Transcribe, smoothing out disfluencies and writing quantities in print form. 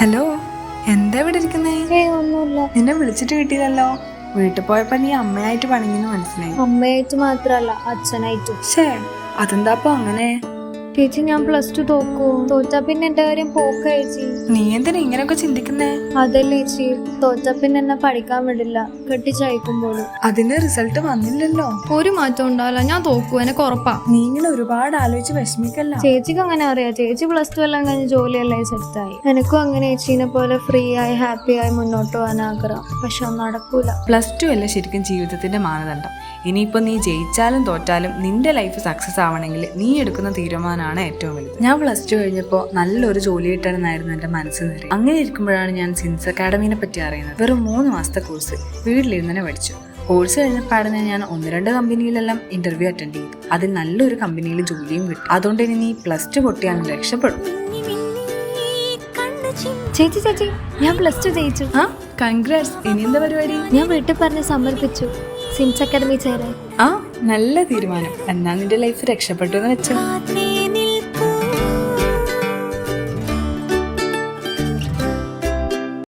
Hello, എന്താ ഇവിടെ ഇരിക്കുന്നേ? ഒന്നുമില്ല. നിന്നെ വിളിച്ചിട്ട് കിട്ടിയതല്ലോ. വീട്ടിൽ പോയപ്പോ നീ അമ്മയായിട്ട് പണിങ്ങെന്ന് മനസ്സിലായി. അമ്മയായിട്ട് മാത്രല്ല, അച്ഛനായിട്ടും. ഷേ, അതെന്താപ്പോ അങ്ങനെ? ചേച്ചി, ഞാൻ +2 തോറ്റാ പിന്നെ എന്റെ കാര്യം പോക്ക ചേച്ചി. നീ എന്തിനാ ഇങ്ങനെയൊക്കെ ചിന്തിക്കുന്നേ? അതല്ലേ ചേച്ചി, തോറ്റാ പിന്നെ എന്നെ പഠിക്കാൻ വിടില്ല, കെട്ടിച്ചയക്കുമ്പോഴും. അതിന്റെ റിസൾട്ട് വന്നില്ലല്ലോ. ഒരു മാറ്റം ഉണ്ടാവില്ല, ഞാൻ തോക്കൂ, എനിക്ക് ഉറപ്പാ. നീ ഇങ്ങനെ ഒരുപാട് ആലോചിച്ച് വിഷമിക്കല്ല. ചേച്ചിക്ക് അങ്ങനെ അറിയാം, ചേച്ചി +2 എല്ലാം കഴിഞ്ഞ് ജോലിയെല്ലാം സെറ്റായി. എനിക്കും അങ്ങനെ ചേച്ചീനെ പോലെ ഫ്രീ ആയി ഹാപ്പി ആയി മുന്നോട്ട് പോകാൻ ആഗ്രഹം. പക്ഷെ ഒന്നും നടക്കൂല. +2 അല്ല ശരിക്കും ജീവിതത്തിന്റെ മാനദണ്ഡം. ഇനിയിപ്പോ നീ ജയിച്ചാലും തോറ്റാലും നിന്റെ ലൈഫ് സക്സസ് ആവണമെങ്കിൽ നീ എടുക്കുന്ന തീരുമാനമാണ് ഏറ്റവും വലുത്. ഞാൻ +2 കഴിഞ്ഞപ്പോ നല്ലൊരു ജോലി കിട്ടണമെന്നായിരുന്നു എന്റെ മനസ്സ് നിറയെ. അങ്ങനെ ഇരിക്കുമ്പോഴാണ് ഞാൻ സിൻസ് അക്കാഡമിനെ പറ്റി അറിയുന്നത്. വെറും 3 മാസത്തെ കോഴ്സ് വീട്ടിലിരുന്ന് തന്നെ പഠിച്ചു. കോഴ്സ് കഴിഞ്ഞപ്പാടുന്ന ഞാൻ 1-2 കമ്പനിയിലെല്ലാം ഇന്റർവ്യൂ അറ്റൻഡ് ചെയ്തു. അതിൽ നല്ലൊരു കമ്പനിയിൽ ജോലിയും കിട്ടി. അതുകൊണ്ട് ഇനി നീ +2 പൊട്ടിയാൽ രക്ഷപ്പെടും. ചേച്ചി ചേച്ചി, ഞാൻ +2 ജയിച്ചു. കൺഗ്രാറ്റ്സ്. ഇനി എന്താ പരിപാടി? ഞാൻ വീട്ടിൽ പറഞ്ഞ് സമ്മർപ്പിച്ചു സിൻസ് അക്കാഡമി ചേരാൻ. നല്ല തീരുമാനം. എന്നാ നിന്റെ ലൈഫ് രക്ഷപ്പെട്ടു എന്ന് വെച്ചോ.